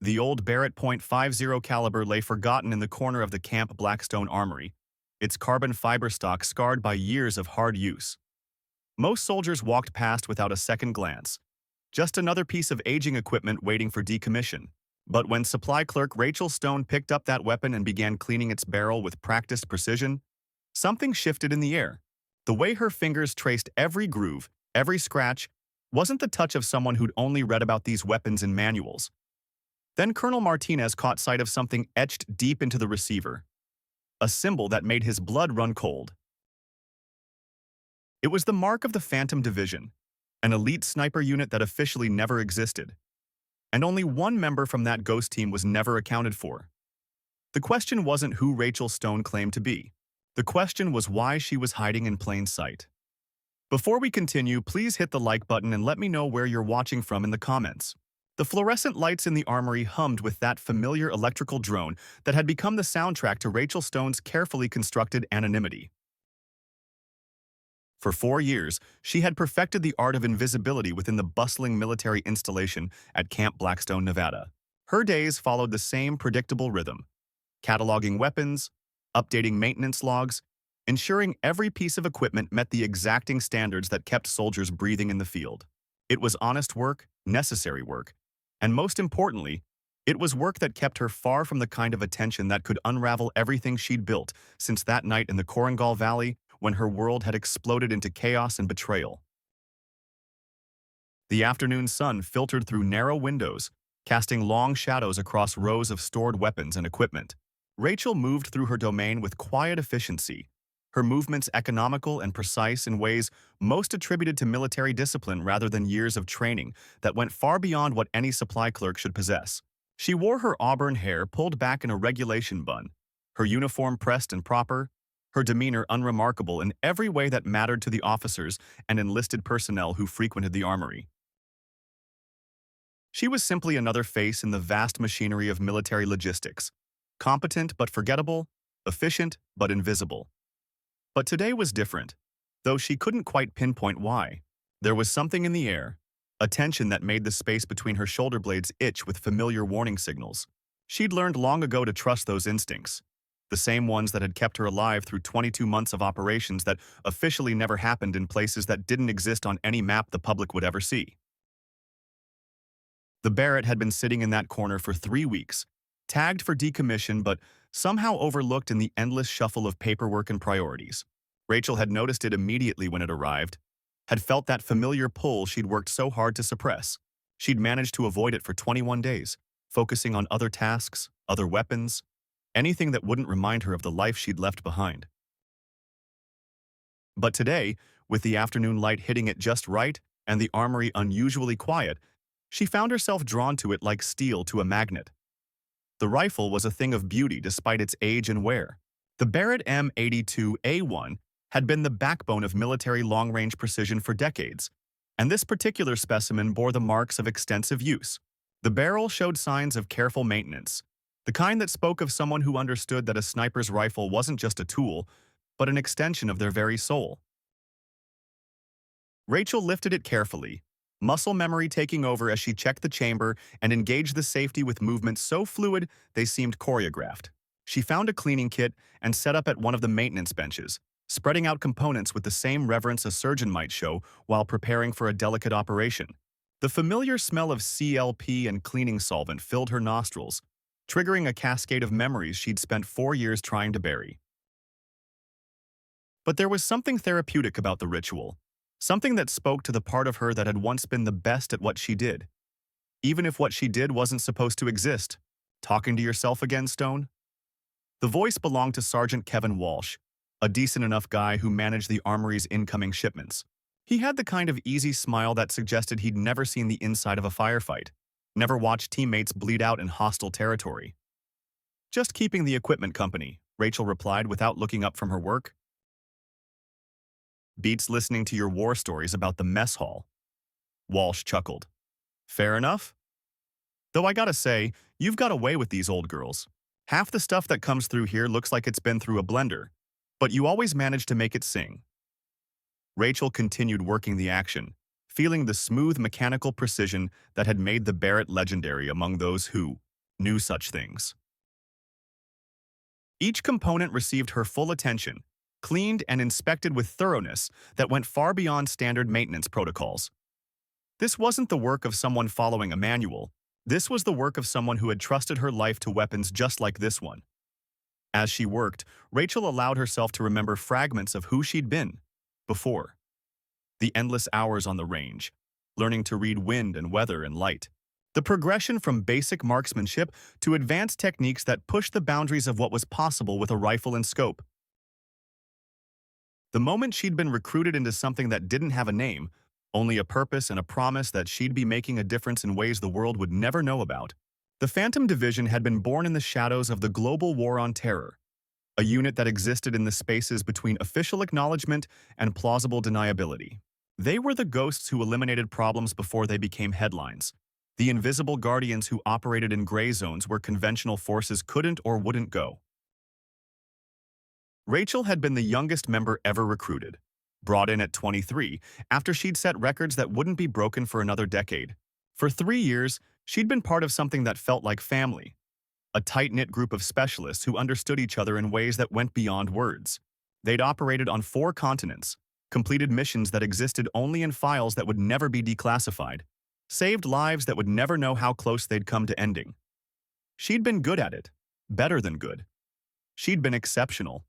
The old Barrett .50 caliber lay forgotten in the corner of the Camp Blackstone Armory, its carbon fiber stock scarred by years of hard use. Most soldiers walked past without a second glance. Just another piece of aging equipment waiting for decommission. But when supply clerk Rachel Stone picked up that weapon and began cleaning its barrel with practiced precision, something shifted in the air. The way her fingers traced every groove, every scratch, wasn't the touch of someone who'd only read about these weapons in manuals. Then Colonel Martinez caught sight of something etched deep into the receiver, a symbol that made his blood run cold. It was the mark of the Phantom Division, an elite sniper unit that officially never existed. And only one member from that ghost team was never accounted for. The question wasn't who Rachel Stone claimed to be. The question was why she was hiding in plain sight. Before we continue, please hit the like button and let me know where you're watching from in the comments. The fluorescent lights in the armory hummed with that familiar electrical drone that had become the soundtrack to Rachel Stone's carefully constructed anonymity. For 4 years, she had perfected the art of invisibility within the bustling military installation at Camp Blackstone, Nevada. Her days followed the same predictable rhythm, cataloging weapons, updating maintenance logs, ensuring every piece of equipment met the exacting standards that kept soldiers breathing in the field. It was honest work, necessary work, and most importantly, it was work that kept her far from the kind of attention that could unravel everything she'd built since that night in the Korengal Valley when her world had exploded into chaos and betrayal. The afternoon sun filtered through narrow windows, casting long shadows across rows of stored weapons and equipment. Rachel moved through her domain with quiet efficiency, her movements economical and precise in ways most attributed to military discipline rather than years of training that went far beyond what any supply clerk should possess. She wore her auburn hair pulled back in a regulation bun, her uniform pressed and proper, her demeanor unremarkable in every way that mattered to the officers and enlisted personnel who frequented the armory. She was simply another face in the vast machinery of military logistics, competent but forgettable, efficient but invisible. But today was different, though she couldn't quite pinpoint why. There was something in the air, a tension that made the space between her shoulder blades itch with familiar warning signals. She'd learned long ago to trust those instincts, the same ones that had kept her alive through 22 months of operations that officially never happened in places that didn't exist on any map the public would ever see. The Barrett had been sitting in that corner for 3 weeks, tagged for decommission but somehow overlooked in the endless shuffle of paperwork and priorities. Rachel had noticed it immediately when it arrived, had felt that familiar pull she'd worked so hard to suppress. She'd managed to avoid it for 21 days, focusing on other tasks, other weapons, anything that wouldn't remind her of the life she'd left behind. But today, with the afternoon light hitting it just right and the armory unusually quiet, she found herself drawn to it like steel to a magnet. The rifle was a thing of beauty despite its age and wear. The Barrett M82A1 had been the backbone of military long-range precision for decades, and this particular specimen bore the marks of extensive use. The barrel showed signs of careful maintenance, the kind that spoke of someone who understood that a sniper's rifle wasn't just a tool, but an extension of their very soul. Rachel lifted it carefully, muscle memory taking over as she checked the chamber and engaged the safety with movements so fluid they seemed choreographed. She found a cleaning kit and set up at one of the maintenance benches, spreading out components with the same reverence a surgeon might show while preparing for a delicate operation. The familiar smell of CLP and cleaning solvent filled her nostrils, triggering a cascade of memories she'd spent 4 years trying to bury. But there was something therapeutic about the ritual, something that spoke to the part of her that had once been the best at what she did. Even if what she did wasn't supposed to exist. Talking to yourself again, Stone? The voice belonged to Sergeant Kevin Walsh, a decent enough guy who managed the armory's incoming shipments. He had the kind of easy smile that suggested he'd never seen the inside of a firefight, never watched teammates bleed out in hostile territory. Just keeping the equipment company, Rachel replied without looking up from her work. Beats listening to your war stories about the mess hall. Walsh chuckled. Fair enough. Though I gotta say, you've got away with these old girls. Half the stuff that comes through here looks like it's been through a blender, but you always manage to make it sing. Rachel continued working the action, feeling the smooth mechanical precision that had made the Barrett legendary among those who, knew such things. Each component received her full attention, cleaned and inspected with thoroughness that went far beyond standard maintenance protocols. This wasn't the work of someone following a manual. This was the work of someone who had trusted her life to weapons just like this one. As she worked, Rachel allowed herself to remember fragments of who she'd been before. The endless hours on the range, learning to read wind and weather and light. The progression from basic marksmanship to advanced techniques that pushed the boundaries of what was possible with a rifle and scope. The moment she'd been recruited into something that didn't have a name, only a purpose and a promise that she'd be making a difference in ways the world would never know about. The Phantom Division had been born in the shadows of the global war on terror, a unit that existed in the spaces between official acknowledgement and plausible deniability. They were the ghosts who eliminated problems before they became headlines, the invisible guardians who operated in gray zones where conventional forces couldn't or wouldn't go. Rachel had been the youngest member ever recruited, brought in at 23 after she'd set records that wouldn't be broken for another decade. For 3 years, she'd been part of something that felt like family, a tight-knit group of specialists who understood each other in ways that went beyond words. They'd operated on 4 continents, completed missions that existed only in files that would never be declassified, saved lives that would never know how close they'd come to ending. She'd been good at it, better than good. She'd been exceptional.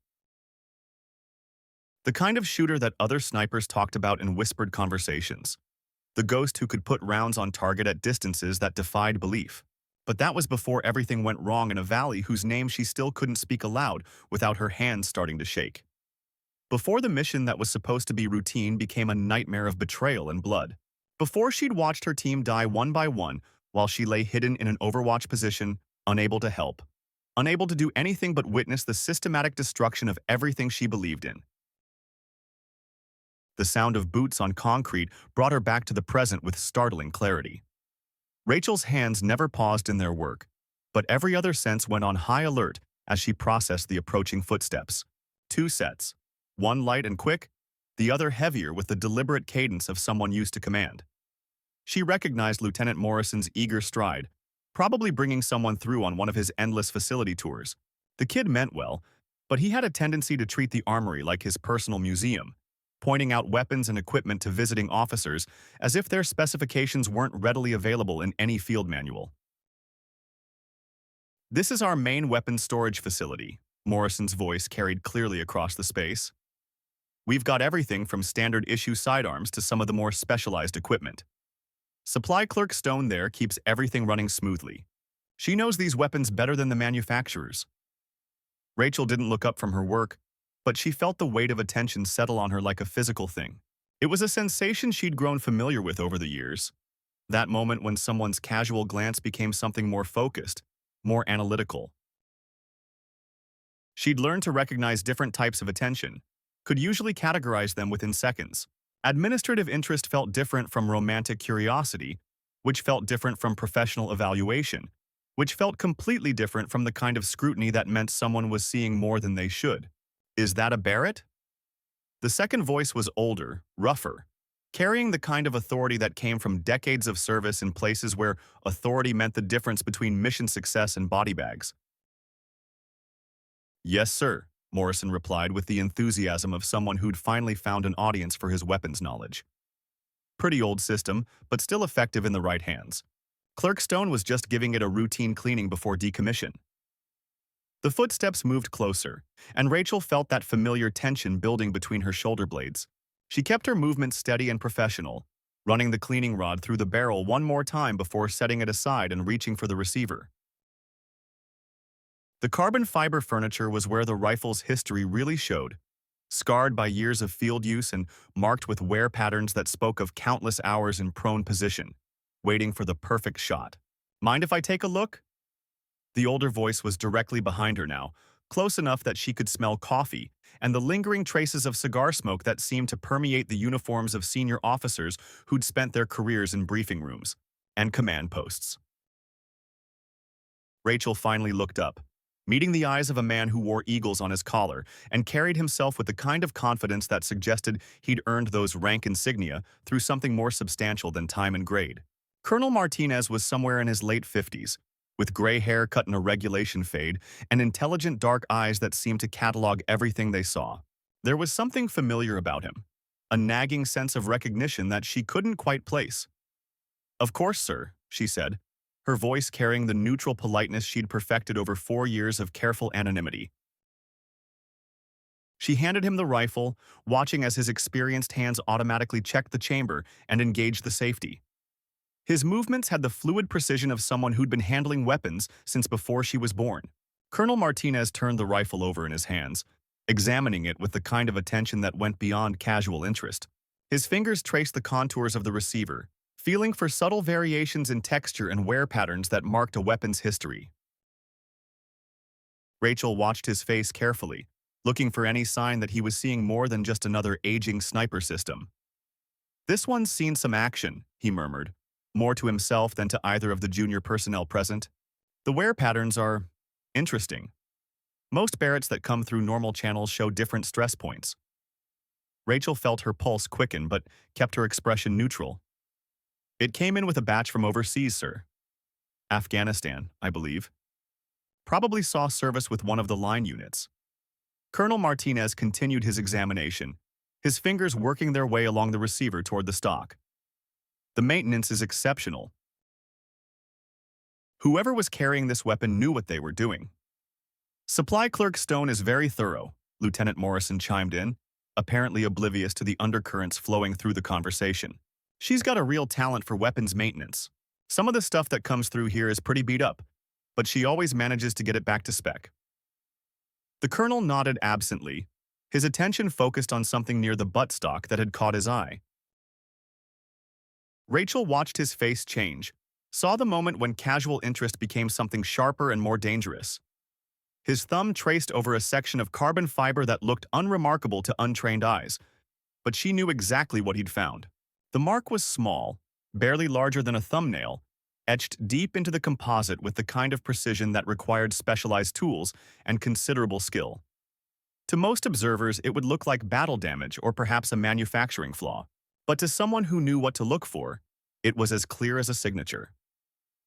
The kind of shooter that other snipers talked about in whispered conversations. The ghost who could put rounds on target at distances that defied belief. But that was before everything went wrong in a valley whose name she still couldn't speak aloud without her hands starting to shake. Before the mission that was supposed to be routine became a nightmare of betrayal and blood. Before she'd watched her team die one by one while she lay hidden in an overwatch position, unable to help. Unable to do anything but witness the systematic destruction of everything she believed in. The sound of boots on concrete brought her back to the present with startling clarity. Rachel's hands never paused in their work, but every other sense went on high alert as she processed the approaching footsteps. 2 sets, one light and quick, the other heavier with the deliberate cadence of someone used to command. She recognized Lieutenant Morrison's eager stride, probably bringing someone through on one of his endless facility tours. The kid meant well, but he had a tendency to treat the armory like his personal museum, pointing out weapons and equipment to visiting officers as if their specifications weren't readily available in any field manual. "This is our main weapons storage facility," Morrison's voice carried clearly across the space. "We've got everything from standard-issue sidearms to some of the more specialized equipment. Supply Clerk Stone there keeps everything running smoothly. She knows these weapons better than the manufacturers." Rachel didn't look up from her work, but she felt the weight of attention settle on her like a physical thing. It was a sensation she'd grown familiar with over the years. That moment when someone's casual glance became something more focused, more analytical. She'd learned to recognize different types of attention, could usually categorize them within seconds. Administrative interest felt different from romantic curiosity, which felt different from professional evaluation, which felt completely different from the kind of scrutiny that meant someone was seeing more than they should. "Is that a Barrett?" The second voice was older, rougher, carrying the kind of authority that came from decades of service in places where authority meant the difference between mission success and body bags. "Yes, sir," Morrison replied with the enthusiasm of someone who'd finally found an audience for his weapons knowledge. Pretty old system, but still effective in the right hands. Clerk Stone was just giving it a routine cleaning before decommission. The footsteps moved closer, and Rachel felt that familiar tension building between her shoulder blades. She kept her movement steady and professional, running the cleaning rod through the barrel one more time before setting it aside and reaching for the receiver. The carbon fiber furniture was where the rifle's history really showed, scarred by years of field use and marked with wear patterns that spoke of countless hours in prone position, waiting for the perfect shot. "Mind if I take a look?" The older voice was directly behind her now, close enough that she could smell coffee and the lingering traces of cigar smoke that seemed to permeate the uniforms of senior officers who'd spent their careers in briefing rooms and command posts. Rachel finally looked up, meeting the eyes of a man who wore eagles on his collar and carried himself with the kind of confidence that suggested he'd earned those rank insignia through something more substantial than time and grade. Colonel Martinez was somewhere in his late 50s, with gray hair cut in a regulation fade and intelligent dark eyes that seemed to catalog everything they saw. There was something familiar about him, a nagging sense of recognition that she couldn't quite place. "Of course, sir," she said, her voice carrying the neutral politeness she'd perfected over 4 years of careful anonymity. She handed him the rifle, watching as his experienced hands automatically checked the chamber and engaged the safety. His movements had the fluid precision of someone who'd been handling weapons since before she was born. Colonel Martinez turned the rifle over in his hands, examining it with the kind of attention that went beyond casual interest. His fingers traced the contours of the receiver, feeling for subtle variations in texture and wear patterns that marked a weapon's history. Rachel watched his face carefully, looking for any sign that he was seeing more than just another aging sniper system. "This one's seen some action," he murmured, more to himself than to either of the junior personnel present. "The wear patterns are interesting. Most Barretts that come through normal channels show different stress points." Rachel felt her pulse quicken but kept her expression neutral. "It came in with a batch from overseas, sir. Afghanistan, I believe. Probably saw service with one of the line units." Colonel Martinez continued his examination, his fingers working their way along the receiver toward the stock. "The maintenance is exceptional. Whoever was carrying this weapon knew what they were doing." "Supply Clerk Stone is very thorough," Lieutenant Morrison chimed in, apparently oblivious to the undercurrents flowing through the conversation. "She's got a real talent for weapons maintenance. Some of the stuff that comes through here is pretty beat up, but she always manages to get it back to spec." The colonel nodded absently, his attention focused on something near the buttstock that had caught his eye. Rachel watched his face change, saw the moment when casual interest became something sharper and more dangerous. His thumb traced over a section of carbon fiber that looked unremarkable to untrained eyes, but she knew exactly what he'd found. The mark was small, barely larger than a thumbnail, etched deep into the composite with the kind of precision that required specialized tools and considerable skill. To most observers, it would look like battle damage or perhaps a manufacturing flaw. But to someone who knew what to look for, it was as clear as a signature.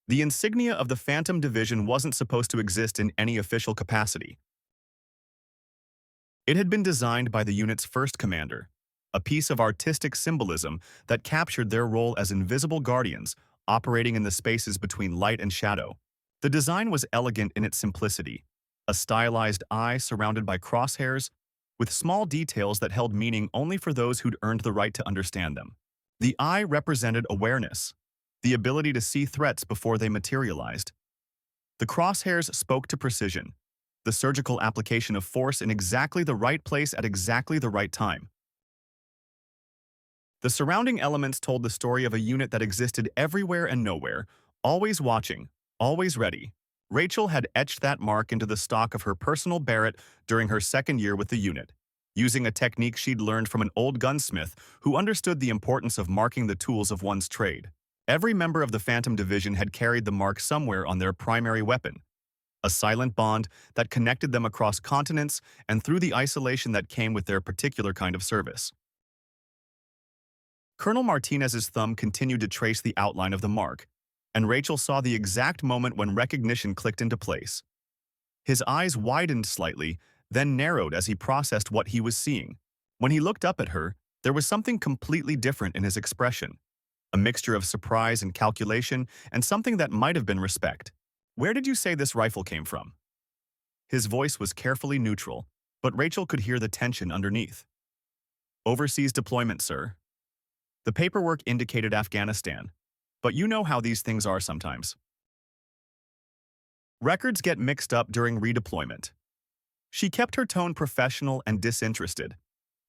The insignia of the Phantom Division wasn't supposed to exist in any official capacity. It had been designed by the unit's first commander, a piece of artistic symbolism that captured their role as invisible guardians operating in the spaces between light and shadow. The design was elegant in its simplicity, a stylized eye surrounded by crosshairs, with small details that held meaning only for those who'd earned the right to understand them. The eye represented awareness, the ability to see threats before they materialized. The crosshairs spoke to precision, the surgical application of force in exactly the right place at exactly the right time. The surrounding elements told the story of a unit that existed everywhere and nowhere, always watching, always ready. Rachel had etched that mark into the stock of her personal Barrett during her second year with the unit, using a technique she'd learned from an old gunsmith who understood the importance of marking the tools of one's trade. Every member of the Phantom Division had carried the mark somewhere on their primary weapon, a silent bond that connected them across continents and through the isolation that came with their particular kind of service. Colonel Martinez's thumb continued to trace the outline of the mark, and Rachel saw the exact moment when recognition clicked into place. His eyes widened slightly, then narrowed as he processed what he was seeing. When he looked up at her, there was something completely different in his expression, a mixture of surprise and calculation, and something that might have been respect. "Where did you say this rifle came from?" His voice was carefully neutral, but Rachel could hear the tension underneath. "Overseas deployment, sir." The paperwork indicated Afghanistan, but you know how these things are sometimes. Records get mixed up during redeployment. She kept her tone professional and disinterested,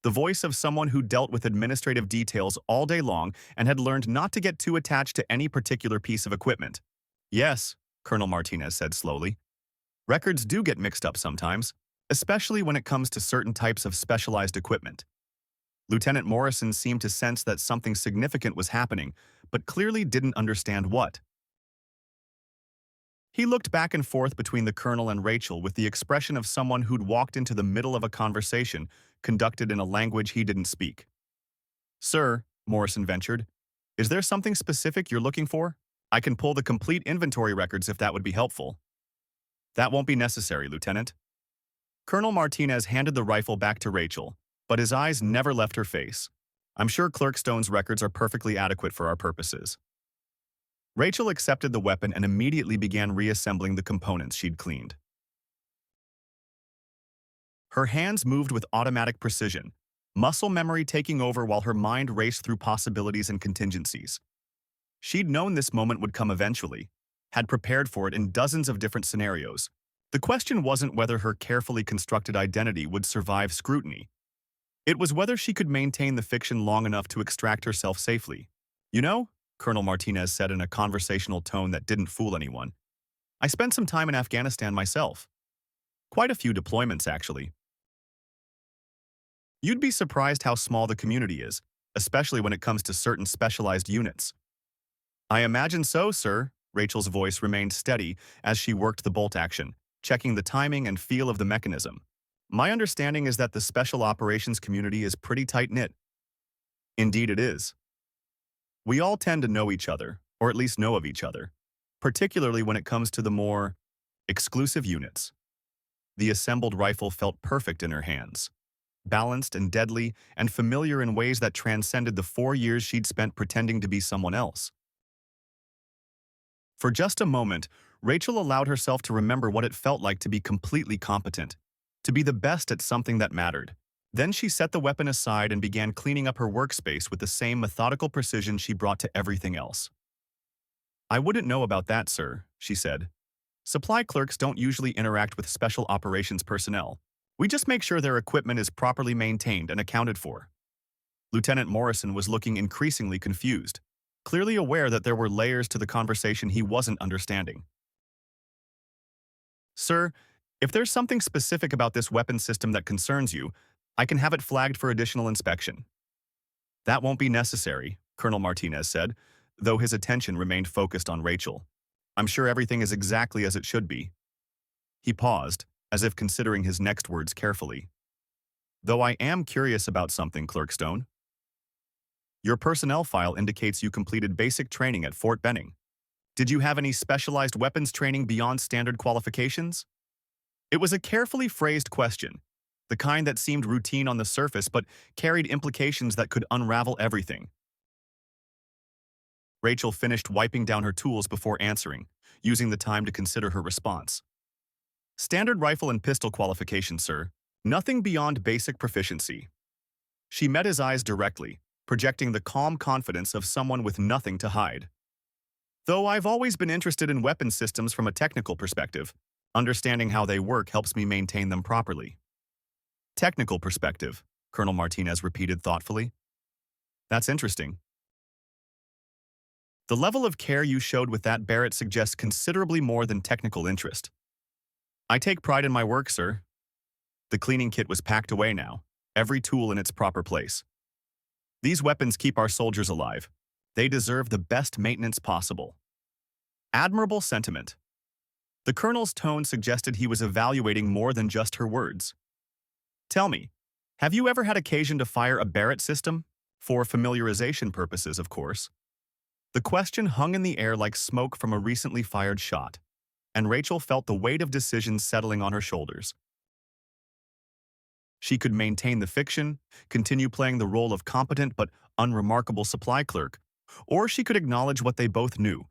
the voice of someone who dealt with administrative details all day long and had learned not to get too attached to any particular piece of equipment. "Yes," Colonel Martinez said slowly. "Records do get mixed up sometimes, especially when it comes to certain types of specialized equipment." Lieutenant Morrison seemed to sense that something significant was happening, but clearly didn't understand what. He looked back and forth between the colonel and Rachel with the expression of someone who'd walked into the middle of a conversation conducted in a language he didn't speak. "Sir," Morrison ventured, "is there something specific you're looking for?" I can pull the complete inventory records if that would be helpful. That won't be necessary, Lieutenant. Colonel Martinez handed the rifle back to Rachel, but his eyes never left her face. I'm sure Clerkstone's records are perfectly adequate for our purposes. Rachel accepted the weapon and immediately began reassembling the components she'd cleaned. Her hands moved with automatic precision, muscle memory taking over while her mind raced through possibilities and contingencies. She'd known this moment would come eventually, had prepared for it in dozens of different scenarios. The question wasn't whether her carefully constructed identity would survive scrutiny. It was whether she could maintain the fiction long enough to extract herself safely. You know, Colonel Martinez said in a conversational tone that didn't fool anyone, I spent some time in Afghanistan myself. Quite a few deployments, actually. You'd be surprised how small the community is, especially when it comes to certain specialized units. I imagine so, sir. Rachel's voice remained steady as she worked the bolt action, checking the timing and feel of the mechanism. My understanding is that the special operations community is pretty tight-knit. Indeed it is. We all tend to know each other, or at least know of each other, particularly when it comes to the more exclusive units. The assembled rifle felt perfect in her hands, balanced and deadly and familiar in ways that transcended the 4 years she'd spent pretending to be someone else. For just a moment, Rachel allowed herself to remember what it felt like to be completely competent, to be the best at something that mattered. Then she set the weapon aside and began cleaning up her workspace with the same methodical precision she brought to everything else. I wouldn't know about that, sir, she said. Supply clerks don't usually interact with special operations personnel. We just make sure their equipment is properly maintained and accounted for. Lieutenant Morrison was looking increasingly confused, clearly aware that there were layers to the conversation he wasn't understanding. Sir, if there's something specific about this weapon system that concerns you, I can have it flagged for additional inspection. That won't be necessary, Colonel Martinez said, though his attention remained focused on Rachel. I'm sure everything is exactly as it should be. He paused, as if considering his next words carefully. Though I am curious about something, Clerkstone. Your personnel file indicates you completed basic training at Fort Benning. Did you have any specialized weapons training beyond standard qualifications? It was a carefully phrased question, the kind that seemed routine on the surface but carried implications that could unravel everything. Rachel finished wiping down her tools before answering, using the time to consider her response. Standard rifle and pistol qualifications, sir. Nothing beyond basic proficiency. She met his eyes directly, projecting the calm confidence of someone with nothing to hide. Though I've always been interested in weapon systems from a technical perspective, understanding how they work helps me maintain them properly. Technical perspective, Colonel Martinez repeated thoughtfully. That's interesting. The level of care you showed with that Barrett suggests considerably more than technical interest. I take pride in my work, sir. The cleaning kit was packed away now, every tool in its proper place. These weapons keep our soldiers alive. They deserve the best maintenance possible. Admirable sentiment. The colonel's tone suggested he was evaluating more than just her words. Tell me, have you ever had occasion to fire a Barrett system? For familiarization purposes, of course. The question hung in the air like smoke from a recently fired shot, and Rachel felt the weight of decisions settling on her shoulders. She could maintain the fiction, continue playing the role of competent but unremarkable supply clerk, or she could acknowledge what they both knew,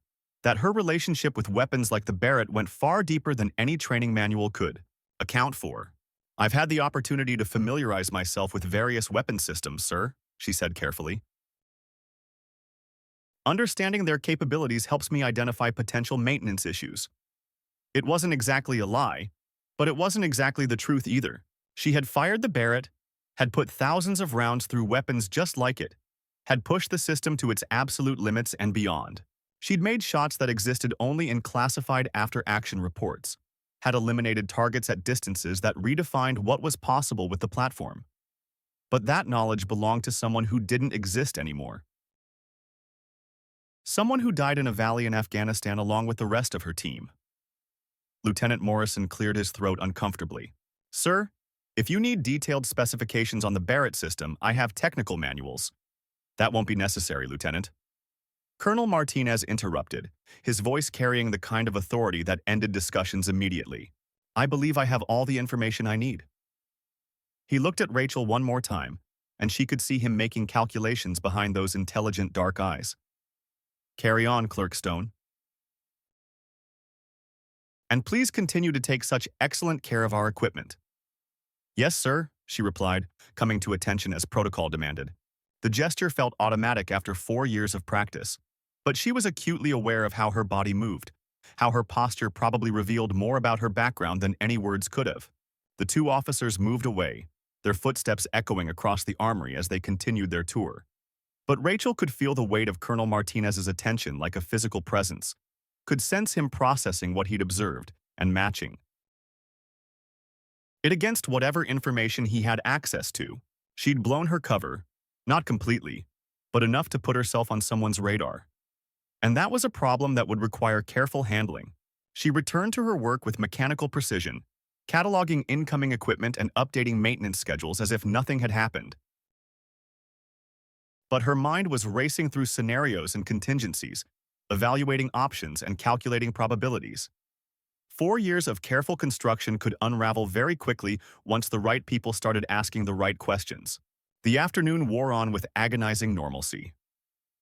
that her relationship with weapons like the Barrett went far deeper than any training manual could account for. I've had the opportunity to familiarize myself with various weapon systems, sir, she said carefully. Understanding their capabilities helps me identify potential maintenance issues. It wasn't exactly a lie, but it wasn't exactly the truth either. She had fired the Barrett, had put thousands of rounds through weapons just like it, had pushed the system to its absolute limits and beyond. She'd made shots that existed only in classified after-action reports, had eliminated targets at distances that redefined what was possible with the platform. But that knowledge belonged to someone who didn't exist anymore. Someone who died in a valley in Afghanistan along with the rest of her team. Lieutenant Morrison cleared his throat uncomfortably. Sir, if you need detailed specifications on the Barrett system, I have technical manuals. That won't be necessary, Lieutenant. Colonel Martinez interrupted, his voice carrying the kind of authority that ended discussions immediately. I believe I have all the information I need. He looked at Rachel one more time, and she could see him making calculations behind those intelligent dark eyes. Carry on, Clerk Stone. And please continue to take such excellent care of our equipment. Yes, sir, she replied, coming to attention as protocol demanded. The gesture felt automatic after 4 years of practice, but she was acutely aware of how her body moved, how her posture probably revealed more about her background than any words could have. The two officers moved away, their footsteps echoing across the armory as they continued their tour. But Rachel could feel the weight of Colonel Martinez's attention like a physical presence, could sense him processing what he'd observed and matching it against whatever information he had access to. She'd blown her cover, not completely, but enough to put herself on someone's radar. And that was a problem that would require careful handling. She returned to her work with mechanical precision, cataloging incoming equipment and updating maintenance schedules as if nothing had happened. But her mind was racing through scenarios and contingencies, evaluating options and calculating probabilities. 4 years of careful construction could unravel very quickly once the right people started asking the right questions. The afternoon wore on with agonizing normalcy.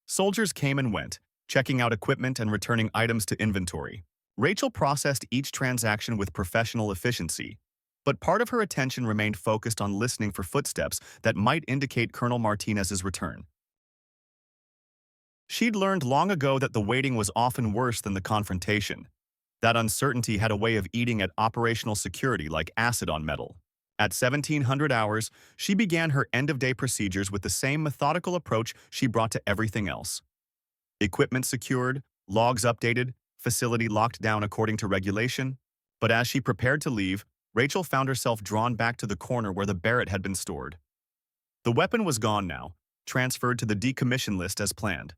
Soldiers came and went, checking out equipment and returning items to inventory. Rachel processed each transaction with professional efficiency, but part of her attention remained focused on listening for footsteps that might indicate Colonel Martinez's return. She'd learned long ago that the waiting was often worse than the confrontation. That uncertainty had a way of eating at operational security like acid on metal. At 1700 hours, she began her end-of-day procedures with the same methodical approach she brought to everything else. Equipment secured, logs updated, facility locked down according to regulation. But as she prepared to leave, Rachel found herself drawn back to the corner where the Barrett had been stored. The weapon was gone now, transferred to the decommission list as planned.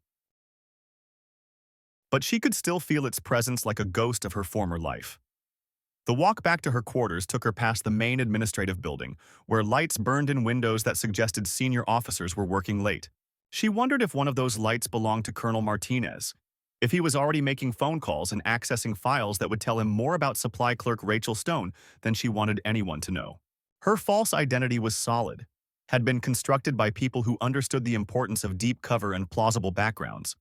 But she could still feel its presence like a ghost of her former life. The walk back to her quarters took her past the main administrative building, where lights burned in windows that suggested senior officers were working late. She wondered if one of those lights belonged to Colonel Martinez, if he was already making phone calls and accessing files that would tell him more about supply clerk Rachel Stone than she wanted anyone to know. Her false identity was solid, had been constructed by people who understood the importance of deep cover and plausible backgrounds.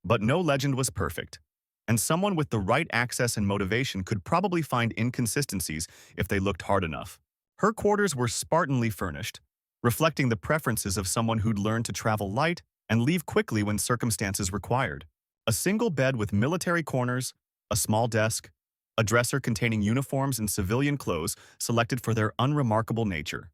But no legend was perfect, and someone with the right access and motivation could probably find inconsistencies if they looked hard enough. Her quarters were spartanly furnished, reflecting the preferences of someone who'd learned to travel light and leave quickly when circumstances required. A single bed with military corners, a small desk, a dresser containing uniforms and civilian clothes selected for their unremarkable nature.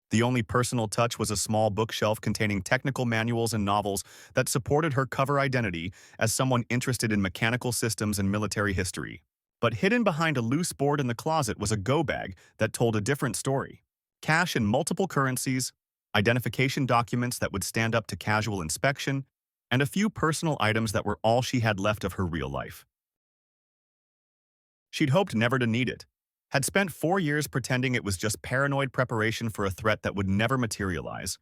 The only personal touch was a small bookshelf containing technical manuals and novels that supported her cover identity as someone interested in mechanical systems and military history. But hidden behind a loose board in the closet was a go bag that told a different story. Cash in multiple currencies, identification documents that would stand up to casual inspection, and a few personal items that were all she had left of her real life. She'd hoped never to need it, had spent 4 years pretending it was just paranoid preparation for a threat that would never materialize.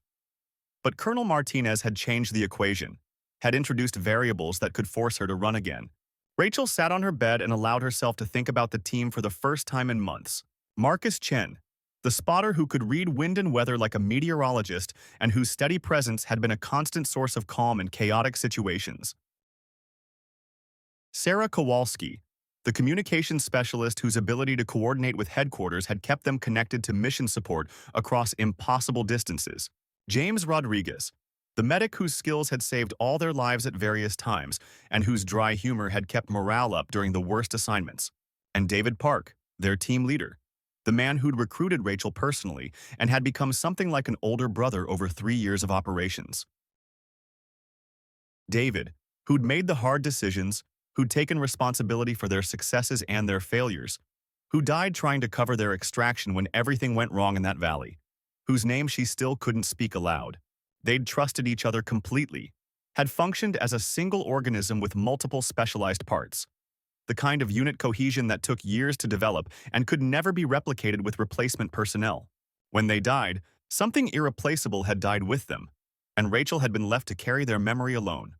But Colonel Martinez had changed the equation, had introduced variables that could force her to run again. Rachel sat on her bed and allowed herself to think about the team for the first time in months. Marcus Chen, the spotter who could read wind and weather like a meteorologist and whose steady presence had been a constant source of calm in chaotic situations. Sarah Kowalski, the communications specialist whose ability to coordinate with headquarters had kept them connected to mission support across impossible distances. James Rodriguez, the medic whose skills had saved all their lives at various times and whose dry humor had kept morale up during the worst assignments. And David Park, their team leader, the man who'd recruited Rachel personally and had become something like an older brother over 3 years of operations. David, who'd made the hard decisions, who'd taken responsibility for their successes and their failures, who died trying to cover their extraction when everything went wrong in that valley, whose name she still couldn't speak aloud. They'd trusted each other completely, had functioned as a single organism with multiple specialized parts, the kind of unit cohesion that took years to develop and could never be replicated with replacement personnel. When they died, something irreplaceable had died with them, and Rachel had been left to carry their memory alone.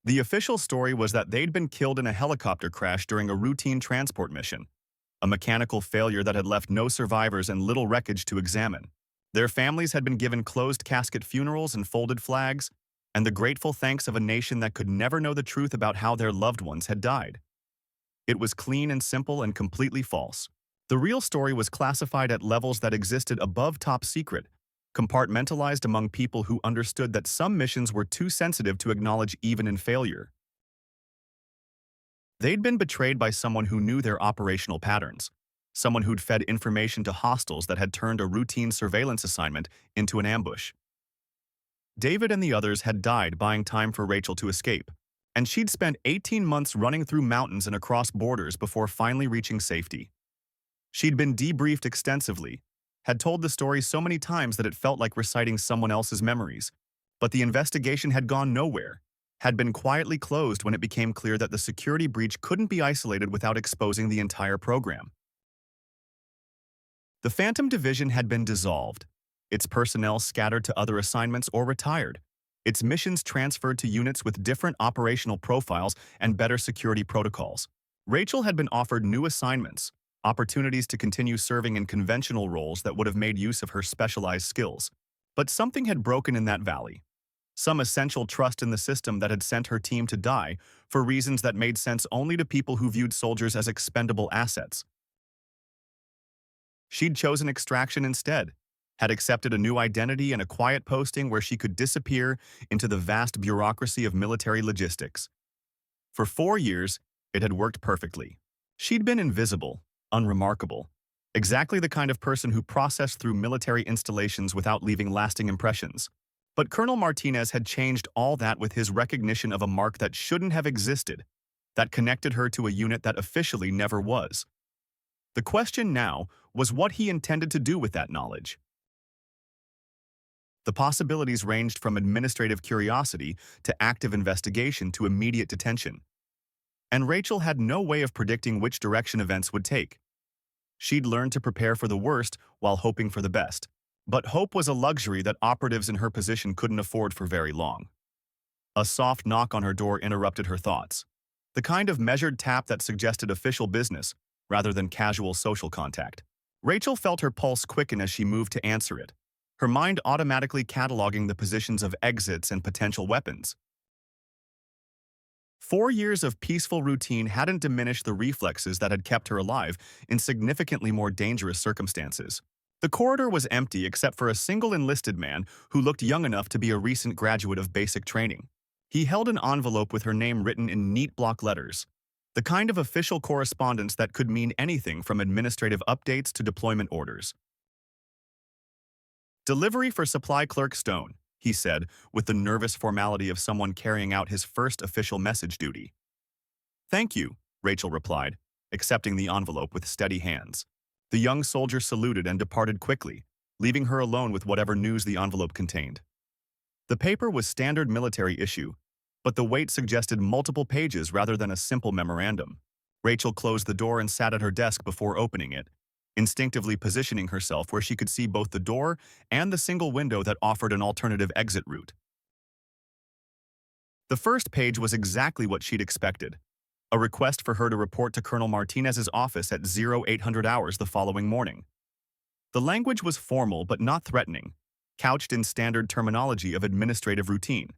The official story was that they'd been killed in a helicopter crash during a routine transport mission, a mechanical failure that had left no survivors and little wreckage to examine. Their families had been given closed-casket funerals and folded flags, and the grateful thanks of a nation that could never know the truth about how their loved ones had died. It was clean and simple and completely false. The real story was classified at levels that existed above top secret, compartmentalized among people who understood that some missions were too sensitive to acknowledge even in failure. They'd been betrayed by someone who knew their operational patterns, someone who'd fed information to hostiles that had turned a routine surveillance assignment into an ambush. David and the others had died buying time for Rachel to escape, and she'd spent 18 months running through mountains and across borders before finally reaching safety. She'd been debriefed extensively, had told the story so many times that it felt like reciting someone else's memories, but the investigation had gone nowhere, had been quietly closed when it became clear that the security breach couldn't be isolated without exposing the entire program. The Phantom Division had been dissolved, its personnel scattered to other assignments or retired, its missions transferred to units with different operational profiles and better security protocols. Rachel had been offered new assignments, opportunities to continue serving in conventional roles that would have made use of her specialized skills. But something had broken in that valley. Some essential trust in the system that had sent her team to die for reasons that made sense only to people who viewed soldiers as expendable assets. She'd chosen extraction instead, had accepted a new identity and a quiet posting where she could disappear into the vast bureaucracy of military logistics. For 4 years, it had worked perfectly. She'd been invisible, unremarkable, exactly the kind of person who processed through military installations without leaving lasting impressions. But Colonel Martinez had changed all that with his recognition of a mark that shouldn't have existed, that connected her to a unit that officially never was. The question now was what he intended to do with that knowledge. The possibilities ranged from administrative curiosity to active investigation to immediate detention. And Rachel had no way of predicting which direction events would take. She'd learned to prepare for the worst while hoping for the best. But hope was a luxury that operatives in her position couldn't afford for very long. A soft knock on her door interrupted her thoughts. The kind of measured tap that suggested official business rather than casual social contact. Rachel felt her pulse quicken as she moved to answer it, her mind automatically cataloging the positions of exits and potential weapons. 4 years of peaceful routine hadn't diminished the reflexes that had kept her alive in significantly more dangerous circumstances. The corridor was empty except for a single enlisted man who looked young enough to be a recent graduate of basic training. He held an envelope with her name written in neat block letters, the kind of official correspondence that could mean anything from administrative updates to deployment orders. "Delivery for Supply Clerk Stone," he said, with the nervous formality of someone carrying out his first official message duty. "Thank you," Rachel replied, accepting the envelope with steady hands. The young soldier saluted and departed quickly, leaving her alone with whatever news the envelope contained. The paper was standard military issue, but the weight suggested multiple pages rather than a simple memorandum. Rachel closed the door and sat at her desk before opening it, instinctively positioning herself where she could see both the door and the single window that offered an alternative exit route. The first page was exactly what she'd expected, a request for her to report to Colonel Martinez's office at 0800 hours the following morning. The language was formal but not threatening, couched in standard terminology of administrative routine.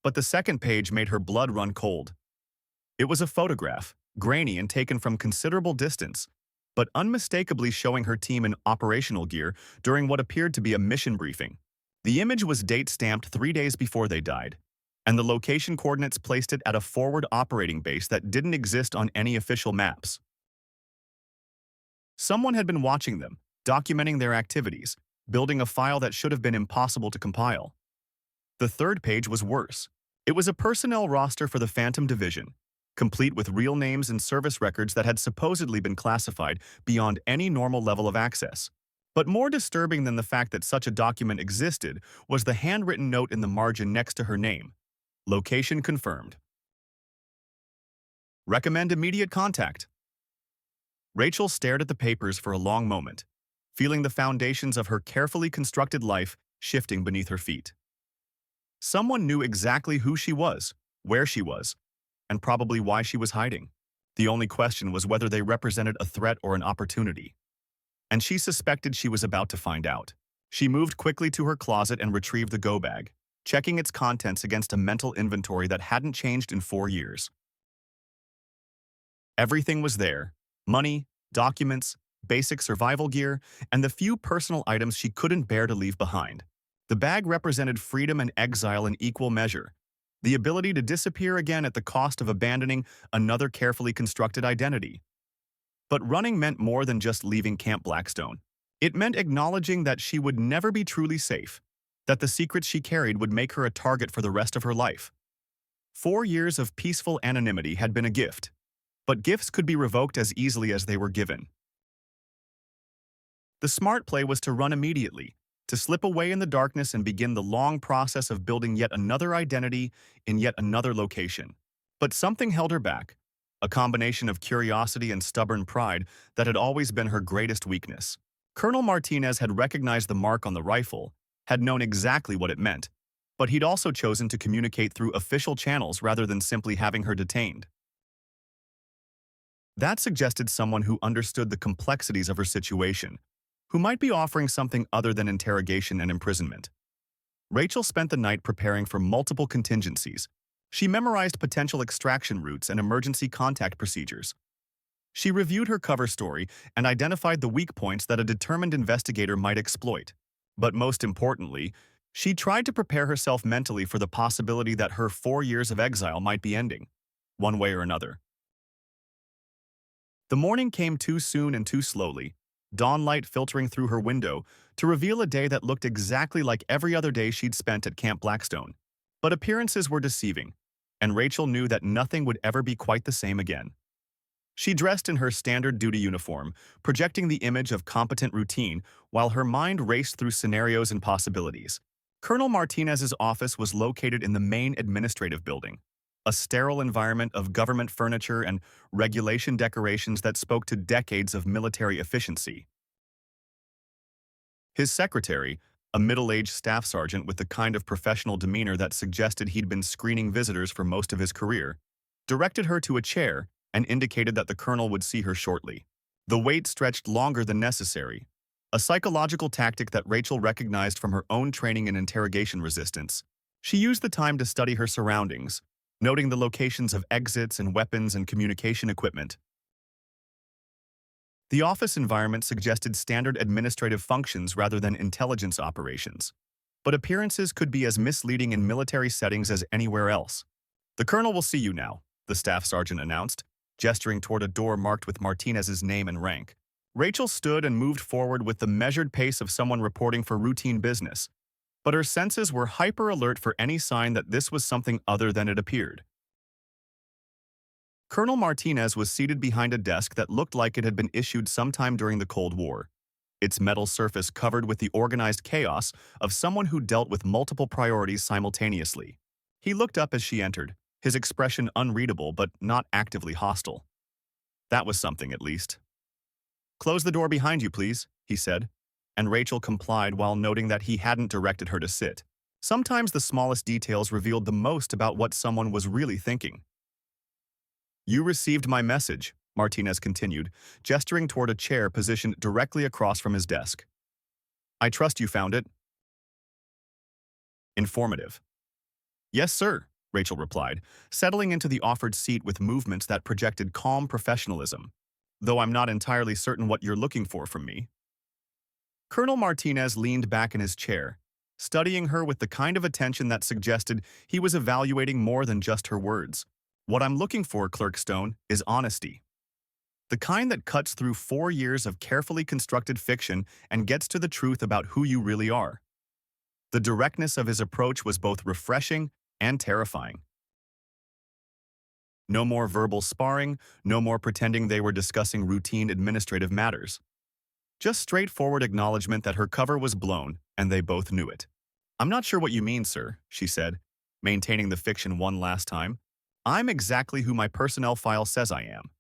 But the second page made her blood run cold. It was a photograph, grainy and taken from considerable distance, but unmistakably showing her team in operational gear during what appeared to be a mission briefing. The image was date-stamped 3 days before they died, and the location coordinates placed it at a forward operating base that didn't exist on any official maps. Someone had been watching them, documenting their activities, building a file that should have been impossible to compile. The third page was worse. It was a personnel roster for the Phantom Division, complete with real names and service records that had supposedly been classified beyond any normal level of access. But more disturbing than the fact that such a document existed was the handwritten note in the margin next to her name. Location confirmed. Recommend immediate contact. Rachel stared at the papers for a long moment. Feeling the foundations of her carefully constructed life shifting beneath her feet. Someone knew exactly who she was, where she was, and probably why she was hiding. The only question was whether they represented a threat or an opportunity. And she suspected she was about to find out. She moved quickly to her closet and retrieved the go bag, checking its contents against a mental inventory that hadn't changed in 4 years. Everything was there: money, documents, basic survival gear, and the few personal items she couldn't bear to leave behind. The bag represented freedom and exile in equal measure, the ability to disappear again at the cost of abandoning another carefully constructed identity. But running meant more than just leaving Camp Blackstone. It meant acknowledging that she would never be truly safe, that the secrets she carried would make her a target for the rest of her life. 4 years of peaceful anonymity had been a gift, but gifts could be revoked as easily as they were given. The smart play was to run immediately, to slip away in the darkness and begin the long process of building yet another identity in yet another location. But something held her back, a combination of curiosity and stubborn pride that had always been her greatest weakness. Colonel Martinez had recognized the mark on the rifle, had known exactly what it meant, but he'd also chosen to communicate through official channels rather than simply having her detained. That suggested someone who understood the complexities of her situation, who might be offering something other than interrogation and imprisonment. Rachel spent the night preparing for multiple contingencies. She memorized potential extraction routes and emergency contact procedures. She reviewed her cover story and identified the weak points that a determined investigator might exploit. But most importantly, she tried to prepare herself mentally for the possibility that her 4 years of exile might be ending, one way or another. The morning came too soon and too slowly, dawnlight filtering through her window to reveal a day that looked exactly like every other day she'd spent at Camp Blackstone. But appearances were deceiving, and Rachel knew that nothing would ever be quite the same again. She dressed in her standard duty uniform, projecting the image of competent routine while her mind raced through scenarios and possibilities. Colonel Martinez's office was located in the main administrative building, a sterile environment of government furniture and regulation decorations that spoke to decades of military efficiency. His secretary, a middle-aged staff sergeant with the kind of professional demeanor that suggested he'd been screening visitors for most of his career, directed her to a chair and indicated that the colonel would see her shortly. The wait stretched longer than necessary, a psychological tactic that Rachel recognized from her own training in interrogation resistance. She used the time to study her surroundings, noting the locations of exits and weapons and communication equipment. The office environment suggested standard administrative functions rather than intelligence operations, but appearances could be as misleading in military settings as anywhere else. "The colonel will see you now," the staff sergeant announced, gesturing toward a door marked with Martinez's name and rank. Rachel stood and moved forward with the measured pace of someone reporting for routine business, but her senses were hyper-alert for any sign that this was something other than it appeared. Colonel Martinez was seated behind a desk that looked like it had been issued sometime during the Cold War, its metal surface covered with the organized chaos of someone who dealt with multiple priorities simultaneously. He looked up as she entered, his expression unreadable but not actively hostile. That was something, at least. "Close the door behind you, please," he said, and Rachel complied while noting that he hadn't directed her to sit. Sometimes the smallest details revealed the most about what someone was really thinking. "You received my message," Martinez continued, gesturing toward a chair positioned directly across from his desk. "I trust you found it." Informative. "Yes, sir," Rachel replied, settling into the offered seat with movements that projected calm professionalism, "though I'm not entirely certain what you're looking for from me." Colonel Martinez leaned back in his chair, studying her with the kind of attention that suggested he was evaluating more than just her words. "What I'm looking for, Clerk Stone, is honesty. The kind that cuts through 4 years of carefully constructed fiction and gets to the truth about who you really are." The directness of his approach was both refreshing and terrifying. No more verbal sparring, no more pretending they were discussing routine administrative matters. Just straightforward acknowledgement that her cover was blown, and they both knew it. "I'm not sure what you mean, sir," she said, maintaining the fiction one last time. "I'm exactly who my personnel file says I am."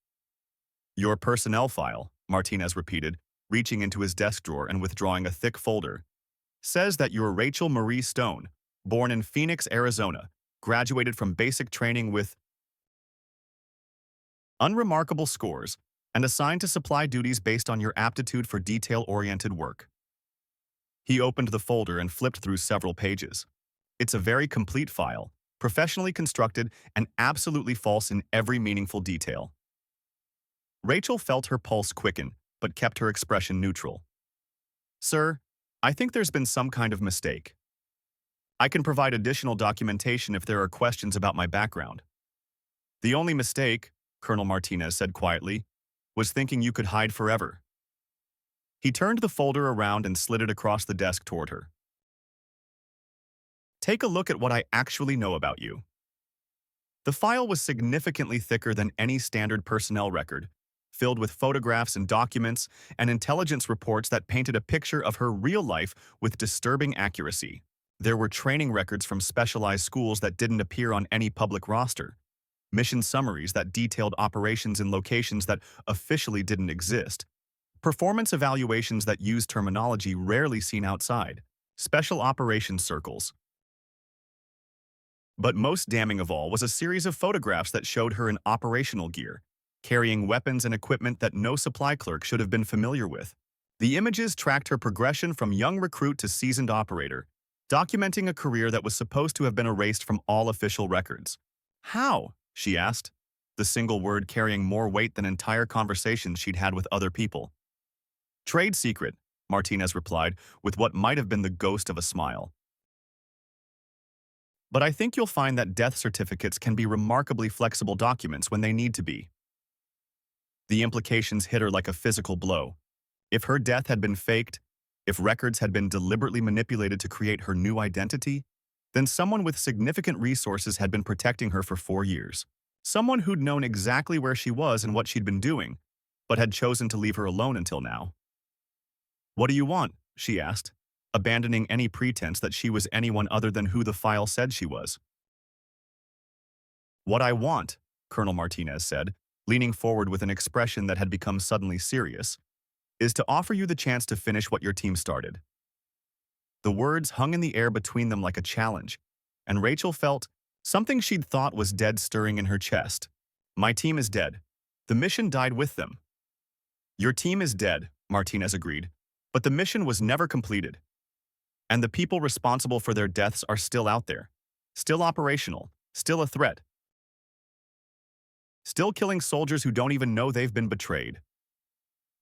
"Your personnel file," Martinez repeated, reaching into his desk drawer and withdrawing a thick folder. Says that you're Rachel Marie Stone, born in Phoenix, Arizona, graduated from basic training with unremarkable scores, and assigned to supply duties based on your aptitude for detail-oriented work. He opened the folder and flipped through several pages. It's a very complete file, professionally constructed and absolutely false in every meaningful detail. Rachel felt her pulse quicken, but kept her expression neutral. Sir, I think there's been some kind of mistake. I can provide additional documentation if there are questions about my background. The only mistake, Colonel Martinez said quietly, was thinking you could hide forever. He turned the folder around and slid it across the desk toward her. Take a look at what I actually know about you. The file was significantly thicker than any standard personnel record, filled with photographs and documents and intelligence reports that painted a picture of her real life with disturbing accuracy. There were training records from specialized schools that didn't appear on any public roster, mission summaries that detailed operations in locations that officially didn't exist, performance evaluations that used terminology rarely seen outside, special operations circles. But most damning of all was a series of photographs that showed her in operational gear, carrying weapons and equipment that no supply clerk should have been familiar with. The images tracked her progression from young recruit to seasoned operator, documenting a career that was supposed to have been erased from all official records. How? She asked, the single word carrying more weight than entire conversations she'd had with other people. Trade secret, Martinez replied, with what might have been the ghost of a smile. But I think you'll find that death certificates can be remarkably flexible documents when they need to be. The implications hit her like a physical blow. If her death had been faked, if records had been deliberately manipulated to create her new identity, then someone with significant resources had been protecting her for 4 years. Someone who'd known exactly where she was and what she'd been doing, but had chosen to leave her alone until now. What do you want? She asked, abandoning any pretense that she was anyone other than who the file said she was. What I want, Colonel Martinez said, leaning forward with an expression that had become suddenly serious, is to offer you the chance to finish what your team started. The words hung in the air between them like a challenge, and Rachel felt something she'd thought was dead stirring in her chest. My team is dead. The mission died with them. Your team is dead, Martinez agreed, but the mission was never completed. And the people responsible for their deaths are still out there, still operational, still a threat, still killing soldiers who don't even know they've been betrayed.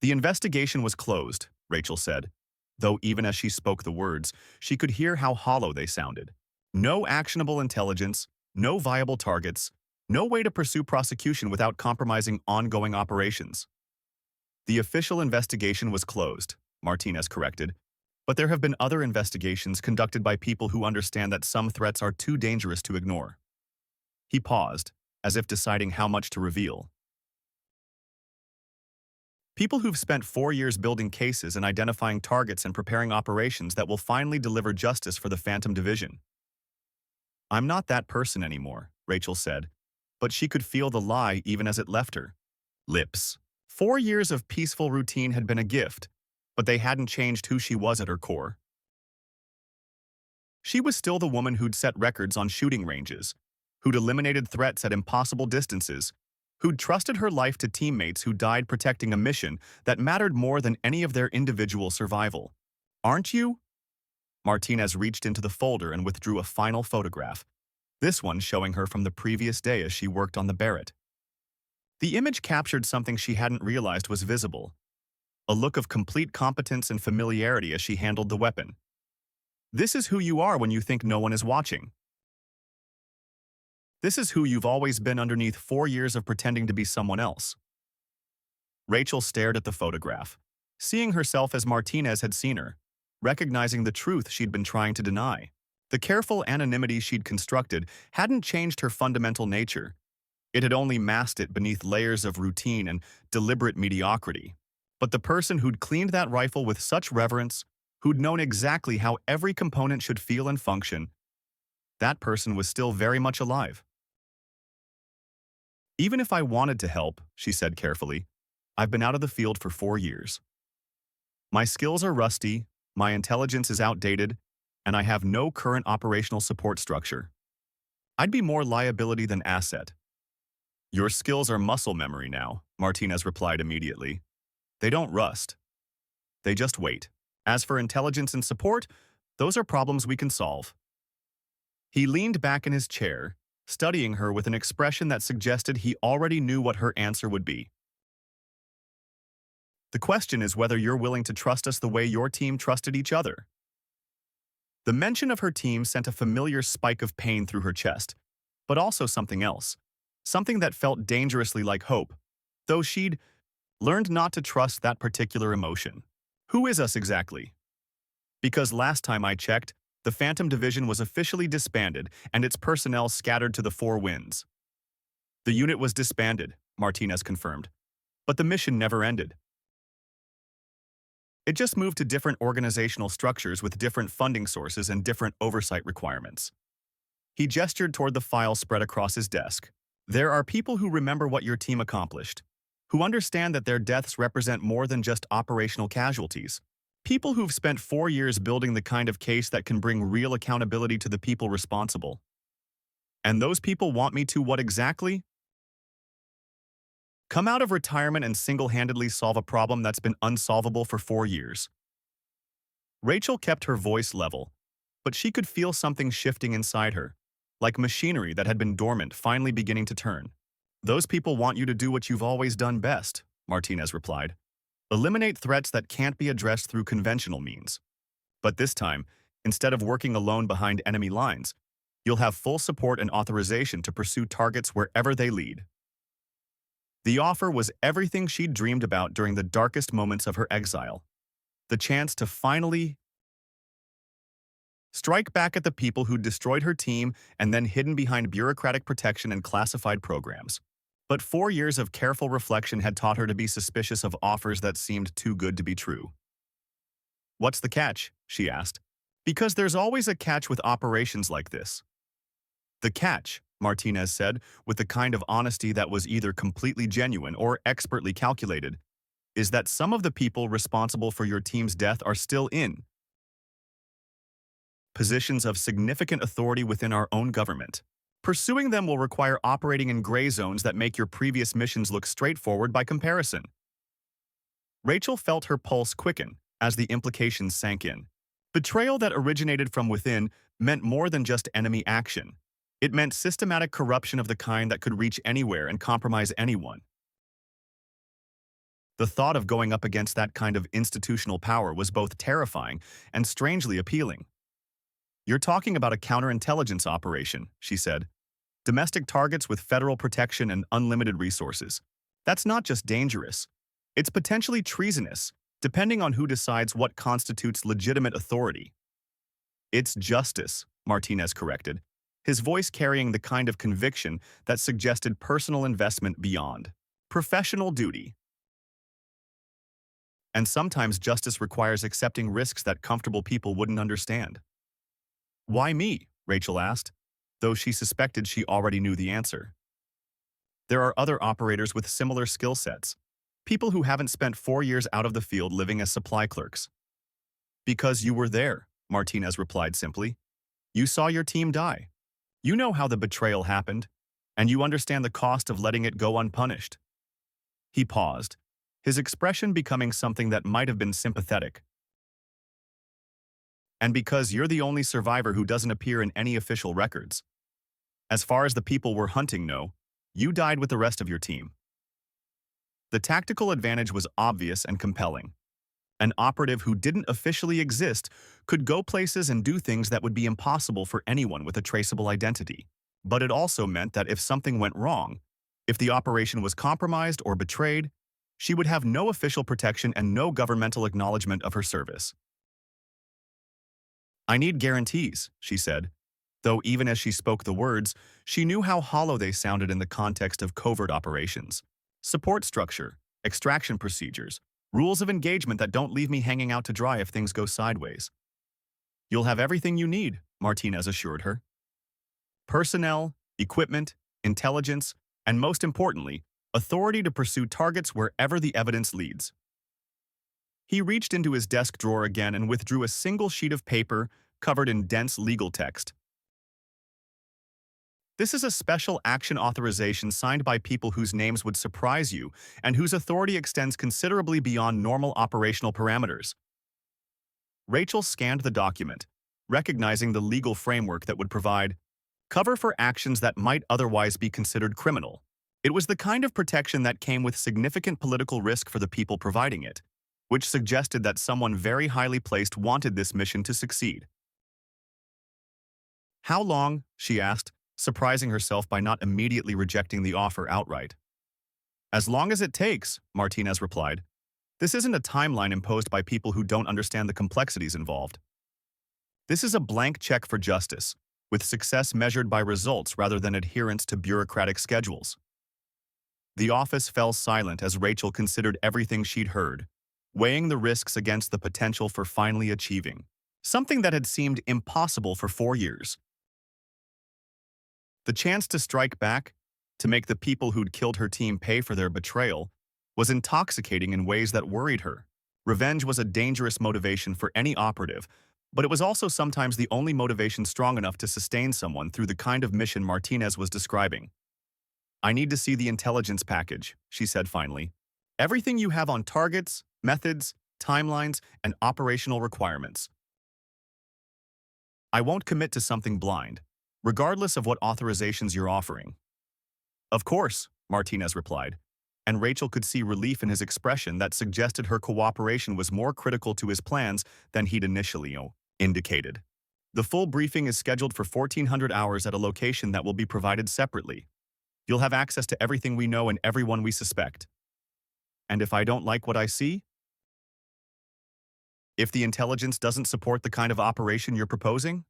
The investigation was closed, Rachel said, though even as she spoke the words, she could hear how hollow they sounded. No actionable intelligence, no viable targets, no way to pursue prosecution without compromising ongoing operations. The official investigation was closed, Martinez corrected, but there have been other investigations conducted by people who understand that some threats are too dangerous to ignore. He paused, as if deciding how much to reveal. People who've spent 4 years building cases and identifying targets and preparing operations that will finally deliver justice for the Phantom Division. I'm not that person anymore, Rachel said, but she could feel the lie even as it left her lips. 4 years of peaceful routine had been a gift, but they hadn't changed who she was at her core. She was still the woman who'd set records on shooting ranges, who'd eliminated threats at impossible distances, who'd trusted her life to teammates who died protecting a mission that mattered more than any of their individual survival. Aren't you? Martinez reached into the folder and withdrew a final photograph, this one showing her from the previous day as she worked on the Barrett. The image captured something she hadn't realized was visible, a look of complete competence and familiarity as she handled the weapon. This is who you are when you think no one is watching. This is who you've always been underneath 4 years of pretending to be someone else. Rachel stared at the photograph, seeing herself as Martinez had seen her, recognizing the truth she'd been trying to deny. The careful anonymity she'd constructed hadn't changed her fundamental nature. It had only masked it beneath layers of routine and deliberate mediocrity. But the person who'd cleaned that rifle with such reverence, who'd known exactly how every component should feel and function, that person was still very much alive. Even if I wanted to help, she said carefully, I've been out of the field for 4 years. My skills are rusty, My intelligence is outdated, and I have no current operational support structure. I'd be more liability than asset. Your skills are muscle memory now, Martinez replied immediately. They don't rust. They just wait. As for intelligence and support, those are problems we can solve. He leaned back in his chair, studying her with an expression that suggested he already knew what her answer would be. The question is whether you're willing to trust us the way your team trusted each other. The mention of her team sent a familiar spike of pain through her chest, but also something else. Something that felt dangerously like hope, though she'd learned not to trust that particular emotion. Who is us exactly? Because last time I checked, the Phantom Division was officially disbanded and its personnel scattered to the four winds. The unit was disbanded, Martinez confirmed, but the mission never ended. It just moved to different organizational structures with different funding sources and different oversight requirements. He gestured toward the file spread across his desk. There are people who remember what your team accomplished, who understand that their deaths represent more than just operational casualties. People who've spent 4 years building the kind of case that can bring real accountability to the people responsible. And those people want me to what exactly? Come out of retirement and single-handedly solve a problem that's been unsolvable for 4 years. Rachel kept her voice level, but she could feel something shifting inside her, like machinery that had been dormant finally beginning to turn. Those people want you to do what you've always done best, Martinez replied. Eliminate threats that can't be addressed through conventional means. But this time, instead of working alone behind enemy lines, you'll have full support and authorization to pursue targets wherever they lead. The offer was everything she'd dreamed about during the darkest moments of her exile. The chance to finally strike back at the people who'd destroyed her team and then hidden behind bureaucratic protection and classified programs. But 4 years of careful reflection had taught her to be suspicious of offers that seemed too good to be true. What's the catch? She asked. Because there's always a catch with operations like this. The catch, Martinez said, with the kind of honesty that was either completely genuine or expertly calculated, is that some of the people responsible for your team's death are still in positions of significant authority within our own government. Pursuing them will require operating in gray zones that make your previous missions look straightforward by comparison. Rachel felt her pulse quicken as the implications sank in. Betrayal that originated from within meant more than just enemy action. It meant systematic corruption of the kind that could reach anywhere and compromise anyone. The thought of going up against that kind of institutional power was both terrifying and strangely appealing. You're talking about a counterintelligence operation, she said. Domestic targets with federal protection and unlimited resources. That's not just dangerous. It's potentially treasonous, depending on who decides what constitutes legitimate authority. It's justice, Martinez corrected, his voice carrying the kind of conviction that suggested personal investment beyond professional duty. And sometimes justice requires accepting risks that comfortable people wouldn't understand. Why me? Rachel asked, though she suspected she already knew the answer. There are other operators with similar skill sets, people who haven't spent 4 years out of the field living as supply clerks. Because you were there, Martinez replied simply. You saw your team die. You know how the betrayal happened, and you understand the cost of letting it go unpunished. He paused, his expression becoming something that might have been sympathetic. And because you're the only survivor who doesn't appear in any official records. As far as the people we're hunting know, you died with the rest of your team. The tactical advantage was obvious and compelling. An operative who didn't officially exist could go places and do things that would be impossible for anyone with a traceable identity. But it also meant that if something went wrong, if the operation was compromised or betrayed, she would have no official protection and no governmental acknowledgement of her service. I need guarantees, she said, though even as she spoke the words, she knew how hollow they sounded in the context of covert operations. Support structure, extraction procedures, rules of engagement that don't leave me hanging out to dry if things go sideways. You'll have everything you need, Martinez assured her. Personnel, equipment, intelligence, and most importantly, authority to pursue targets wherever the evidence leads. He reached into his desk drawer again and withdrew a single sheet of paper covered in dense legal text. This is a special action authorization signed by people whose names would surprise you and whose authority extends considerably beyond normal operational parameters. Rachel scanned the document, recognizing the legal framework that would provide cover for actions that might otherwise be considered criminal. It was the kind of protection that came with significant political risk for the people providing it, which suggested that someone very highly placed wanted this mission to succeed. How long? She asked, surprising herself by not immediately rejecting the offer outright. As long as it takes, Martinez replied. This isn't a timeline imposed by people who don't understand the complexities involved. This is a blank check for justice, with success measured by results rather than adherence to bureaucratic schedules. The office fell silent as Rachel considered everything she'd heard, weighing the risks against the potential for finally achieving something that had seemed impossible for 4 years. The chance to strike back, to make the people who'd killed her team pay for their betrayal, was intoxicating in ways that worried her. Revenge was a dangerous motivation for any operative, but it was also sometimes the only motivation strong enough to sustain someone through the kind of mission Martinez was describing. I need to see the intelligence package, she said finally. Everything you have on targets, methods, timelines, and operational requirements. I won't commit to something blind, regardless of what authorizations you're offering. Of course, Martinez replied, and Rachel could see relief in his expression that suggested her cooperation was more critical to his plans than he'd initially indicated. The full briefing is scheduled for 1400 hours at a location that will be provided separately. You'll have access to everything we know and everyone we suspect. And if I don't like what I see? If the intelligence doesn't support the kind of operation you're proposing?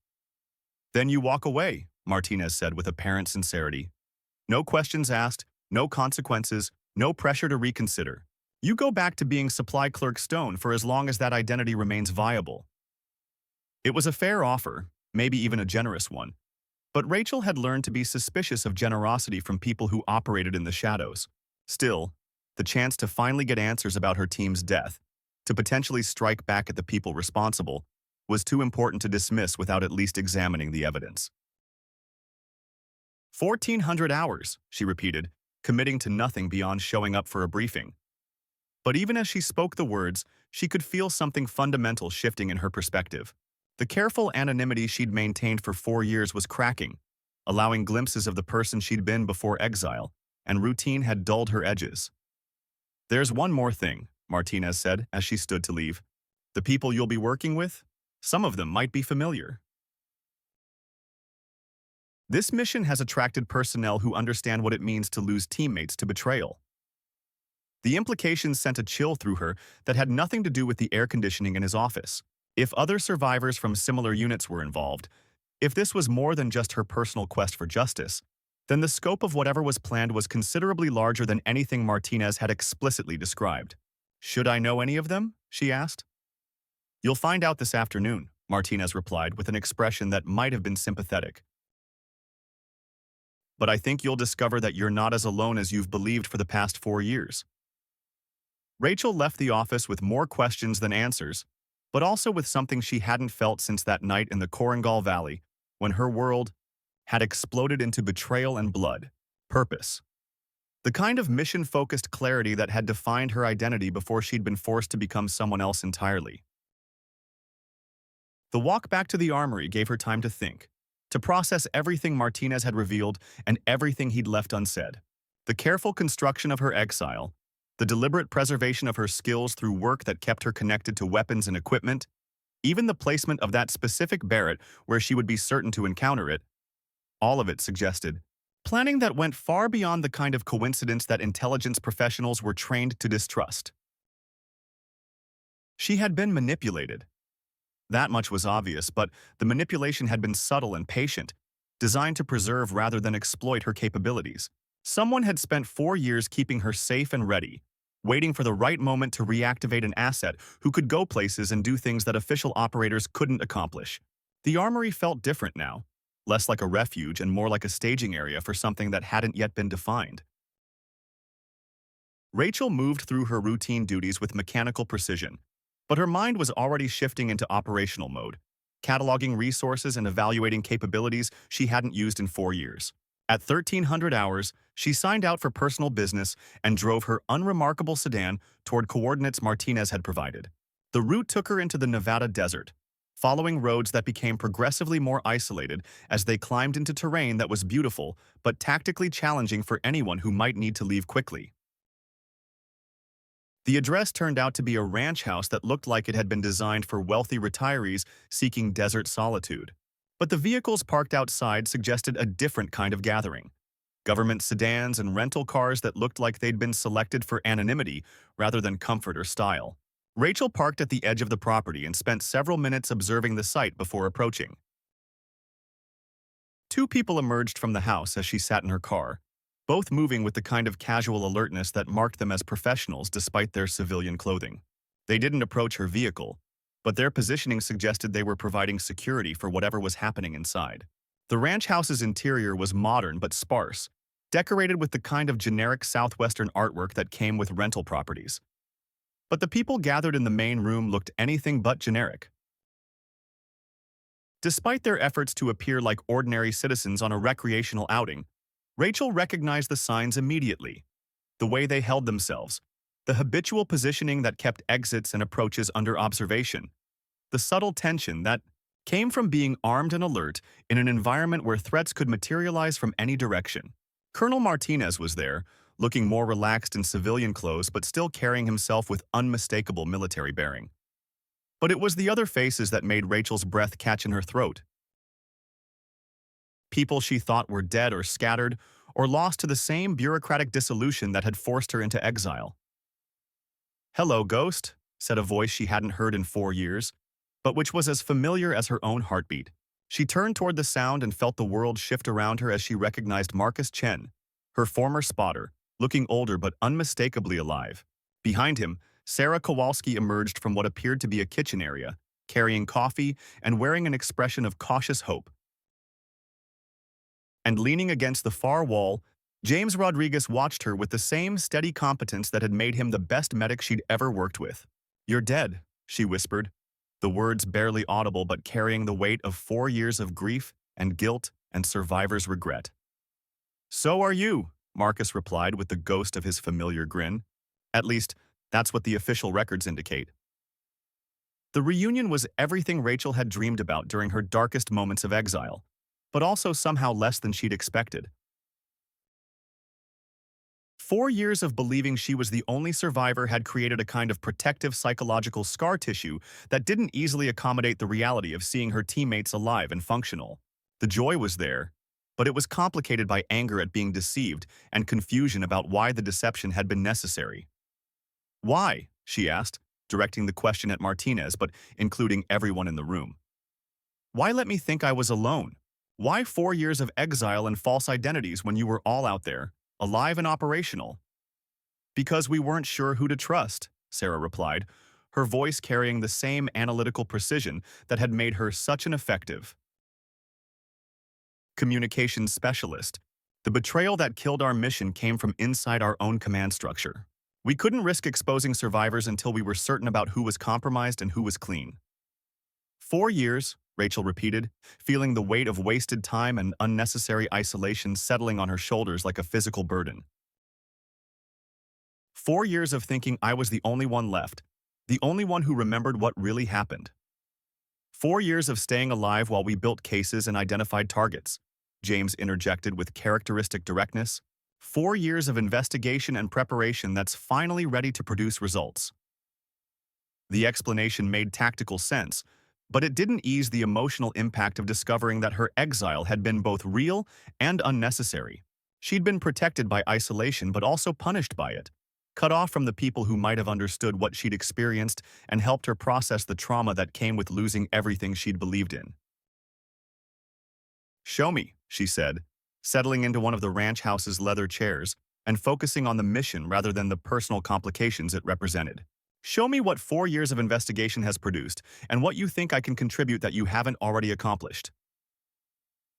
Then you walk away, Martinez said with apparent sincerity. No questions asked, no consequences, no pressure to reconsider. You go back to being supply clerk Stone for as long as that identity remains viable. It was a fair offer, maybe even a generous one, but Rachel had learned to be suspicious of generosity from people who operated in the shadows. Still, the chance to finally get answers about her team's death, to potentially strike back at the people responsible, was too important to dismiss without at least examining the evidence. 1400 hours, she repeated, committing to nothing beyond showing up for a briefing. But even as she spoke the words, she could feel something fundamental shifting in her perspective. The careful anonymity she'd maintained for 4 years was cracking, allowing glimpses of the person she'd been before exile, and routine had dulled her edges. There's one more thing, Martinez said as she stood to leave. The people you'll be working with? Some of them might be familiar. This mission has attracted personnel who understand what it means to lose teammates to betrayal. The implications sent a chill through her that had nothing to do with the air conditioning in his office. If other survivors from similar units were involved, if this was more than just her personal quest for justice, then the scope of whatever was planned was considerably larger than anything Martinez had explicitly described. Should I know any of them? She asked. You'll find out this afternoon, Martinez replied with an expression that might have been sympathetic. But I think you'll discover that you're not as alone as you've believed for the past 4 years. Rachel left the office with more questions than answers, but also with something she hadn't felt since that night in the Korangal Valley, when her world had exploded into betrayal and blood. Purpose. The kind of mission-focused clarity that had defined her identity before she'd been forced to become someone else entirely. The walk back to the armory gave her time to think, to process everything Martinez had revealed and everything he'd left unsaid. The careful construction of her exile, the deliberate preservation of her skills through work that kept her connected to weapons and equipment, even the placement of that specific Barrett where she would be certain to encounter it, all of it suggested planning that went far beyond the kind of coincidence that intelligence professionals were trained to distrust. She had been manipulated. That much was obvious, but the manipulation had been subtle and patient, designed to preserve rather than exploit her capabilities. Someone had spent 4 years keeping her safe and ready, waiting for the right moment to reactivate an asset who could go places and do things that official operators couldn't accomplish. The armory felt different now, less like a refuge and more like a staging area for something that hadn't yet been defined. Rachel moved through her routine duties with mechanical precision, But her mind was already shifting into operational mode, cataloging resources and evaluating capabilities she hadn't used in 4 years. At 1300 hours, she signed out for personal business and drove her unremarkable sedan toward coordinates Martinez had provided. The route took her into the Nevada desert, following roads that became progressively more isolated as they climbed into terrain that was beautiful but tactically challenging for anyone who might need to leave quickly. The address turned out to be a ranch house that looked like it had been designed for wealthy retirees seeking desert solitude. But the vehicles parked outside suggested a different kind of gathering. Government sedans and rental cars that looked like they'd been selected for anonymity rather than comfort or style. Rachel parked at the edge of the property and spent several minutes observing the site before approaching. Two people emerged from the house as she sat in her car, both moving with the kind of casual alertness that marked them as professionals despite their civilian clothing. They didn't approach her vehicle, but their positioning suggested they were providing security for whatever was happening inside. The ranch house's interior was modern but sparse, decorated with the kind of generic southwestern artwork that came with rental properties. But the people gathered in the main room looked anything but generic. Despite their efforts to appear like ordinary citizens on a recreational outing, Rachel recognized the signs immediately. The way they held themselves, the habitual positioning that kept exits and approaches under observation, the subtle tension that came from being armed and alert in an environment where threats could materialize from any direction. Colonel Martinez was there, looking more relaxed in civilian clothes but still carrying himself with unmistakable military bearing. But it was the other faces that made Rachel's breath catch in her throat. People she thought were dead or scattered or lost to the same bureaucratic dissolution that had forced her into exile. "Hello, Ghost," said a voice she hadn't heard in 4 years, but which was as familiar as her own heartbeat. She turned toward the sound and felt the world shift around her as she recognized Marcus Chen, her former spotter, looking older but unmistakably alive. Behind him, Sarah Kowalski emerged from what appeared to be a kitchen area, carrying coffee and wearing an expression of cautious hope. And leaning against the far wall, James Rodriguez watched her with the same steady competence that had made him the best medic she'd ever worked with. "You're dead," she whispered, the words barely audible but carrying the weight of 4 years of grief and guilt and survivor's regret. "So are you," Marcus replied with the ghost of his familiar grin. At least, that's what the official records indicate. The reunion was everything Rachel had dreamed about during her darkest moments of exile, but also somehow less than she'd expected. 4 years of believing she was the only survivor had created a kind of protective psychological scar tissue that didn't easily accommodate the reality of seeing her teammates alive and functional. The joy was there, but it was complicated by anger at being deceived and confusion about why the deception had been necessary. "Why?" she asked, directing the question at Martinez but including everyone in the room. "Why let me think I was alone? Why 4 years of exile and false identities when you were all out there, alive and operational?" "Because we weren't sure who to trust," Sarah replied, her voice carrying the same analytical precision that had made her such an effective communications specialist. "The betrayal that killed our mission came from inside our own command structure. We couldn't risk exposing survivors until we were certain about who was compromised and who was clean." 4 years, Rachel repeated, feeling the weight of wasted time and unnecessary isolation settling on her shoulders like a physical burden. 4 years of thinking I was the only one left, the only one who remembered what really happened. 4 years of staying alive while we built cases and identified targets, James interjected with characteristic directness. 4 years of investigation and preparation that's finally ready to produce results. The explanation made tactical sense, but it didn't ease the emotional impact of discovering that her exile had been both real and unnecessary. She'd been protected by isolation but also punished by it, cut off from the people who might have understood what she'd experienced and helped her process the trauma that came with losing everything she'd believed in. "Show me," she said, settling into one of the ranch house's leather chairs and focusing on the mission rather than the personal complications it represented. "Show me what 4 years of investigation has produced and what you think I can contribute that you haven't already accomplished."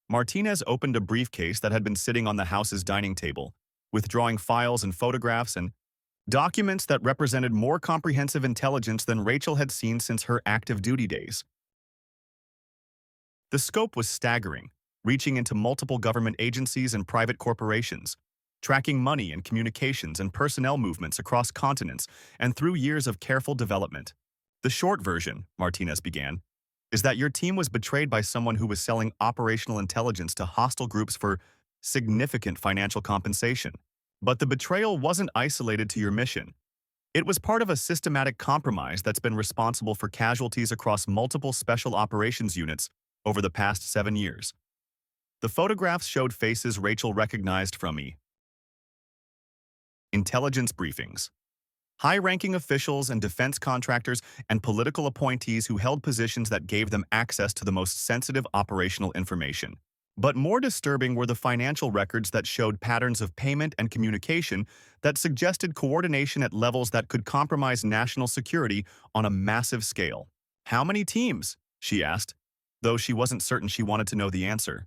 Martinez opened a briefcase that had been sitting on the house's dining table, withdrawing files and photographs and Documents that represented more comprehensive intelligence than Rachel had seen since her active duty days. The scope was staggering, reaching into multiple government agencies and private corporations, tracking money and communications and personnel movements across continents and through years of careful development. The short version, Martinez began, is that your team was betrayed by someone who was selling operational intelligence to hostile groups for significant financial compensation. But the betrayal wasn't isolated to your mission. It was part of a systematic compromise that's been responsible for casualties across multiple special operations units over the past 7 years. The photographs showed faces Rachel recognized from intelligence briefings. High-ranking officials and defense contractors and political appointees who held positions that gave them access to the most sensitive operational information. But more disturbing were the financial records that showed patterns of payment and communication that suggested coordination at levels that could compromise national security on a massive scale. "How many teams?" she asked, though she wasn't certain she wanted to know the answer.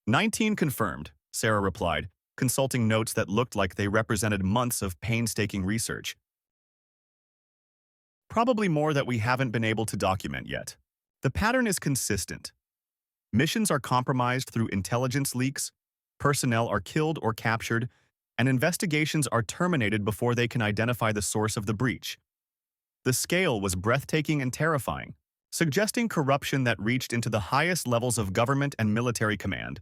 19 confirmed, Sarah replied, consulting notes that looked like they represented months of painstaking research. Probably more that we haven't been able to document yet. The pattern is consistent. Missions are compromised through intelligence leaks, personnel are killed or captured, and investigations are terminated before they can identify the source of the breach. The scale was breathtaking and terrifying, suggesting corruption that reached into the highest levels of government and military command.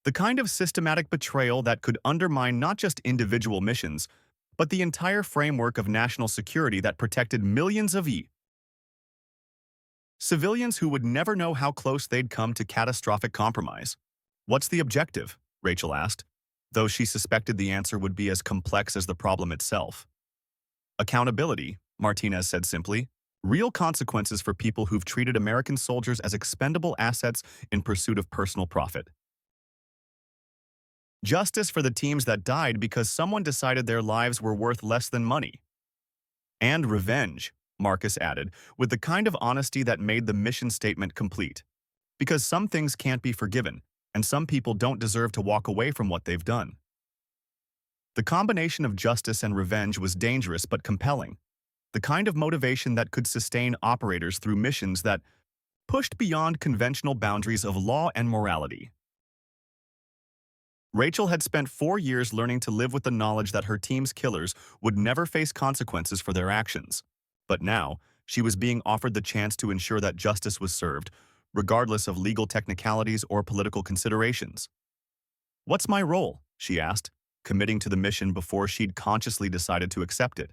The kind of systematic betrayal that could undermine not just individual missions, but the entire framework of national security that protected millions of civilians who would never know how close they'd come to catastrophic compromise. "What's the objective?" Rachel asked, though she suspected the answer would be as complex as the problem itself. "Accountability," Martinez said simply. "Real consequences for people who've treated American soldiers as expendable assets in pursuit of personal profit. Justice for the teams that died because someone decided their lives were worth less than money. And revenge," Marcus added, with the kind of honesty that made the mission statement complete. "Because some things can't be forgiven, and some people don't deserve to walk away from what they've done." The combination of justice and revenge was dangerous but compelling, the kind of motivation that could sustain operators through missions that pushed beyond conventional boundaries of law and morality. Rachel had spent 4 years learning to live with the knowledge that her team's killers would never face consequences for their actions. But now, she was being offered the chance to ensure that justice was served, regardless of legal technicalities or political considerations. "What's my role?" she asked, committing to the mission before she'd consciously decided to accept it.